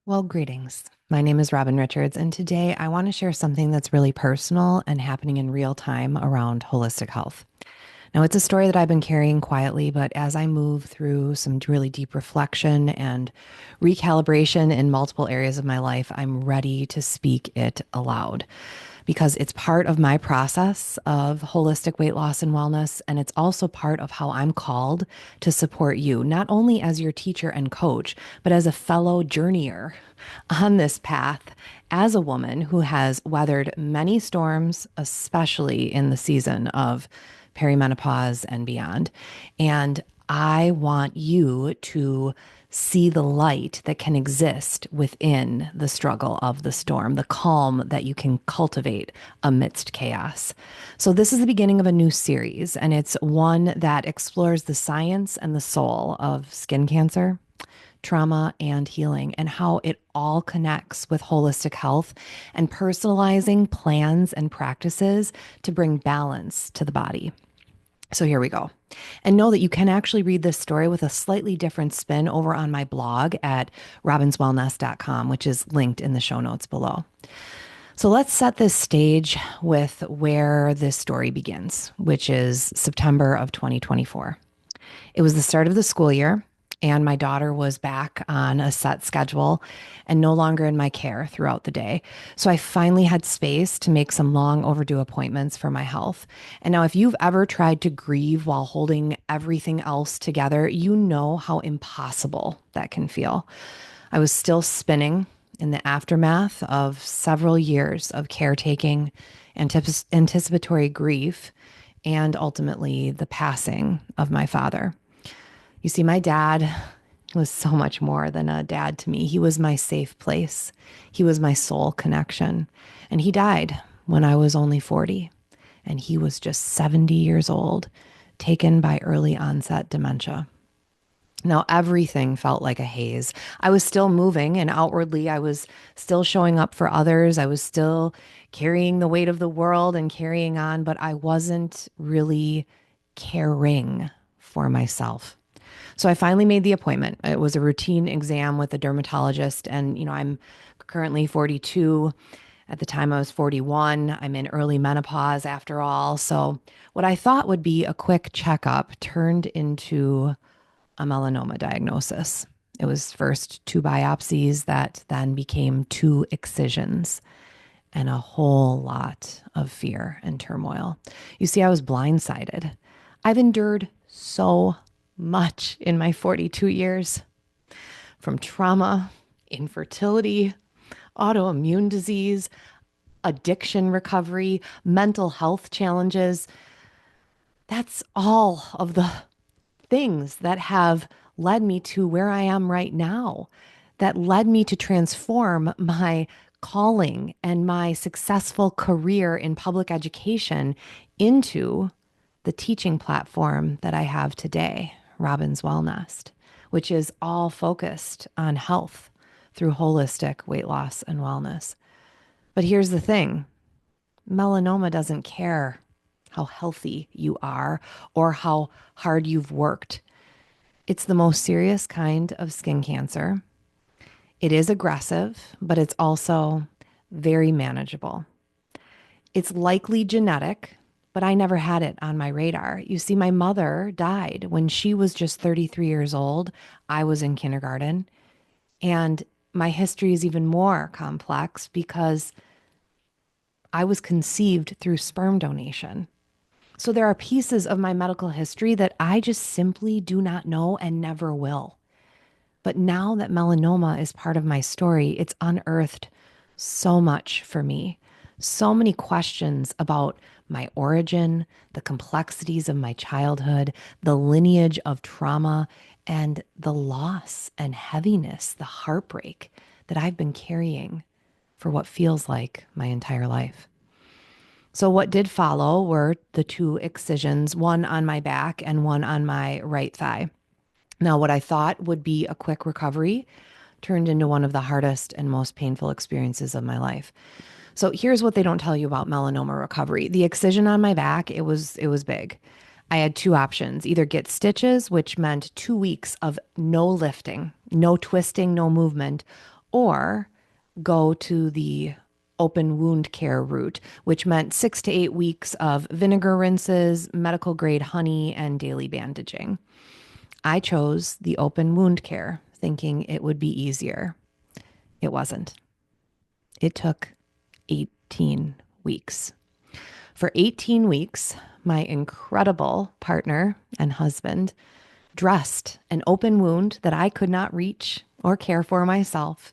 Well, greetings. My name is Robin Richards, and today I want to share something that's really personal and happening in real time around holistic health. Now, it's a story that I've been carrying quietly, but as I move through some really deep reflection and recalibration in multiple areas of my life, I'm ready to speak it aloud because it's part of my process of holistic weight loss and wellness. And it's also part of how I'm called to support you, not only as your teacher and coach, but as a fellow journeyer on this path as a woman who has weathered many storms, especially in the season of perimenopause and beyond. And I want you to see the light that can exist within the struggle of the storm, the calm that you can cultivate amidst chaos. So, this is the beginning of a new series, and it's one that explores the science and the soul of skin cancer, trauma, and healing, and how it all connects with holistic health and personalizing plans and practices to bring balance to the body. So here we go. And know that you can actually read this story with a slightly different spin over on my blog at robinswellness.com, which is linked in the show notes below. So let's set this stage with where this story begins, which is September of 2024. It was the start of the school year, and my daughter was back on a set schedule and no longer in my care throughout the day. So I finally had space to make some long overdue appointments for my health. And now, if you've ever tried to grieve while holding everything else together, you know how impossible that can feel. I was still spinning in the aftermath of several years of caretaking, anticipatory grief, and ultimately the passing of my father. You see, my dad was so much more than a dad to me. He was my safe place. He was my soul connection. And he died when I was only 40. And he was just 70 years old, taken by early onset dementia. Now, everything felt like a haze. I was still moving, and outwardly, I was still showing up for others. I was still carrying the weight of the world and carrying on, but I wasn't really caring for myself. So I finally made the appointment. It was a routine exam with a dermatologist. And, I'm currently 42. At the time I was 41. I'm in early menopause after all. So what I thought would be a quick checkup turned into a melanoma diagnosis. It was first two biopsies that then became two excisions and a whole lot of fear and turmoil. You see, I was blindsided. I've endured so much in my 42 years, from trauma, infertility, autoimmune disease, addiction recovery, mental health challenges. That's all of the things that have led me to where I am right now, that led me to transform my calling and my successful career in public education into the teaching platform that I have today, Robin's Wellness, which is all focused on health through holistic weight loss and wellness. But here's the thing: melanoma doesn't care how healthy you are or how hard you've worked. It's the most serious kind of skin cancer. It is aggressive, but it's also very manageable. It's likely genetic, but I never had it on my radar. You see, my mother died when she was just 33 years old. I was in kindergarten. And my history is even more complex because I was conceived through sperm donation. So there are pieces of my medical history that I just simply do not know and never will. But now that melanoma is part of my story, it's unearthed so much for me. So many questions about my origin, the complexities of my childhood, the lineage of trauma, and the loss and heaviness, the heartbreak that I've been carrying for what feels like my entire life. So, what did follow were the two excisions, one on my back and one on my right thigh. Now, what I thought would be a quick recovery turned into one of the hardest and most painful experiences of my life. So here's what they don't tell you about melanoma recovery. The excision on my back, it was big. I had two options: either get stitches, which meant 2 weeks of no lifting, no twisting, no movement, or go to the open wound care route, which meant 6 to 8 weeks of vinegar rinses, medical grade honey, and daily bandaging. I chose the open wound care, thinking it would be easier. It wasn't. It took 18 weeks. For 18 weeks, my incredible partner and husband dressed an open wound that I could not reach or care for myself.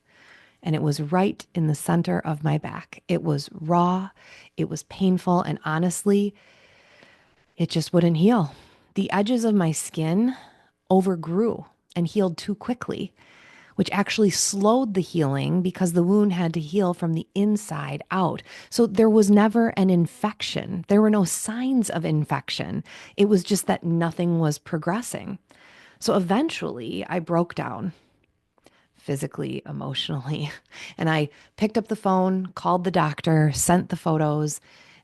And it was right in the center of my back. It was raw, it was painful, and honestly, it just wouldn't heal. The edges of my skin overgrew and healed too quickly, which actually slowed the healing because the wound had to heal from the inside out. So there was never an infection. There were no signs of infection. It was just that nothing was progressing. So eventually I broke down physically, emotionally, and I picked up the phone, called the doctor, sent the photos,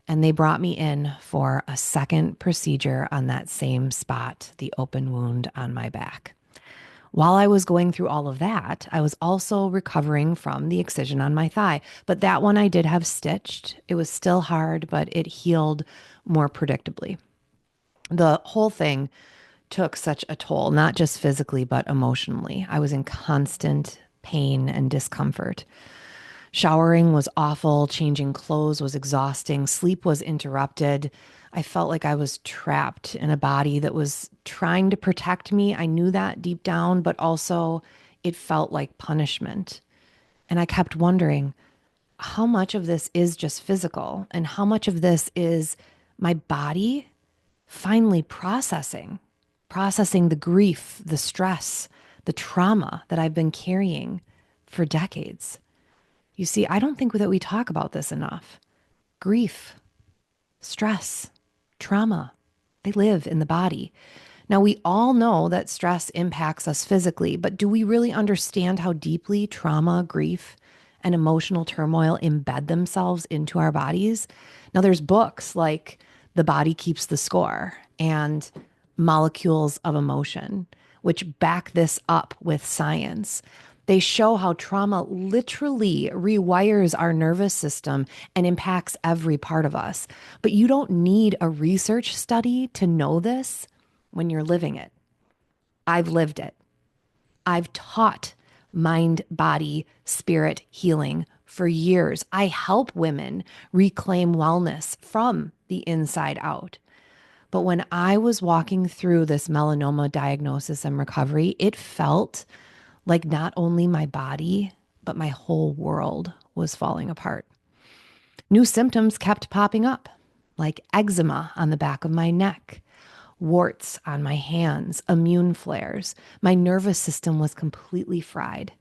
and they brought me in for a second procedure on that same spot, the open wound on my back. While I was going through all of that, I was also recovering from the excision on my thigh. But that one I did have stitched. It was still hard, but it healed more predictably. The whole thing took such a toll, not just physically, but emotionally. I was in constant pain and discomfort. Showering was awful. Changing clothes was exhausting. Sleep was interrupted. I felt like I was trapped in a body that was trying to protect me. I knew that deep down, but also it felt like punishment. And I kept wondering how much of this is just physical and how much of this is my body finally processing the grief, the stress, the trauma that I've been carrying for decades. You see, I don't think that we talk about this enough. Grief, stress, trauma, they live in the body. Now, we all know that stress impacts us physically, but do we really understand how deeply trauma, grief, and emotional turmoil embed themselves into our bodies? Now, there's books like The Body Keeps the Score and Molecules of Emotion, which back this up with science. They show how trauma literally rewires our nervous system and impacts every part of us. But you don't need a research study to know this when you're living it. I've lived it. I've taught mind, body, spirit healing for years. I help women reclaim wellness from the inside out. But when I was walking through this melanoma diagnosis and recovery, it felt like not only my body, but my whole world was falling apart. New symptoms kept popping up, like eczema on the back of my neck, warts on my hands, immune flares. My nervous system was completely fried.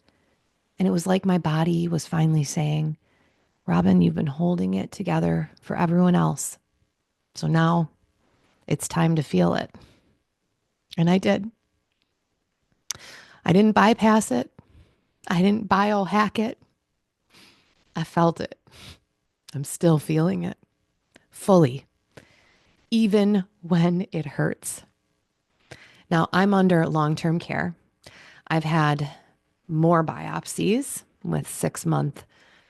And it was like my body was finally saying, Robin, you've been holding it together for everyone else. So now it's time to feel it. And I did. I didn't bypass it. I didn't biohack it. I felt it. I'm still feeling it fully, even when it hurts. Now, I'm under long-term care. I've had more biopsies with 6-month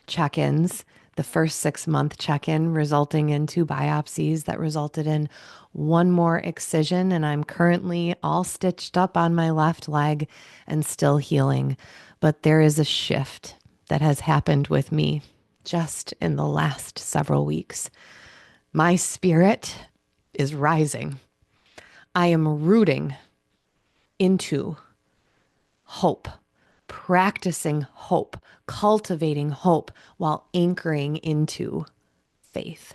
check-ins. The first 6-month check-in resulting in 2 biopsies that resulted in one more excision. And I'm currently all stitched up on my left leg and still healing. But there is a shift that has happened with me just in the last several weeks. My spirit is rising. I am rooting into hope, practicing hope, cultivating hope while anchoring into faith.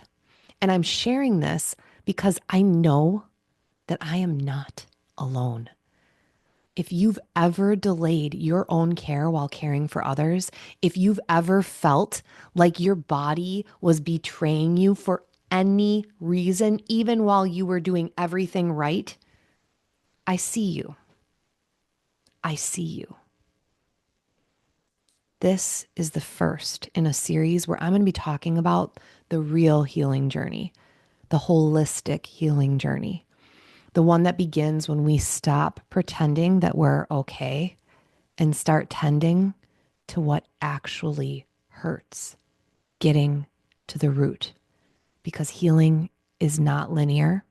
And I'm sharing this because I know that I am not alone. If you've ever delayed your own care while caring for others, if you've ever felt like your body was betraying you for any reason, even while you were doing everything right, I see you. I see you. This is the first in a series where I'm going to be talking about the real healing journey, the holistic healing journey, the one that begins when we stop pretending that we're okay and start tending to what actually hurts, getting to the root, because healing is not linear,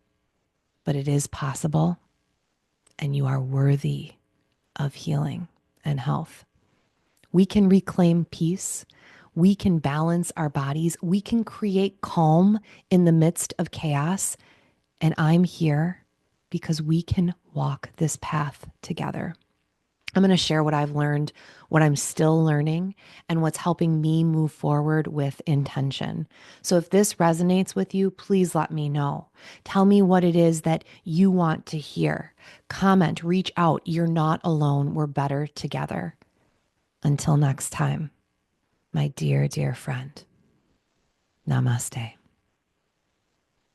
but it is possible, and you are worthy of healing and health. We can reclaim peace. We can balance our bodies. We can create calm in the midst of chaos. And I'm here because we can walk this path together. I'm going to share what I've learned, what I'm still learning, and what's helping me move forward with intention. So if this resonates with you, please let me know. Tell me what it is that you want to hear. Comment, reach out. You're not alone. We're better together. Until next time, my dear, dear friend, namaste.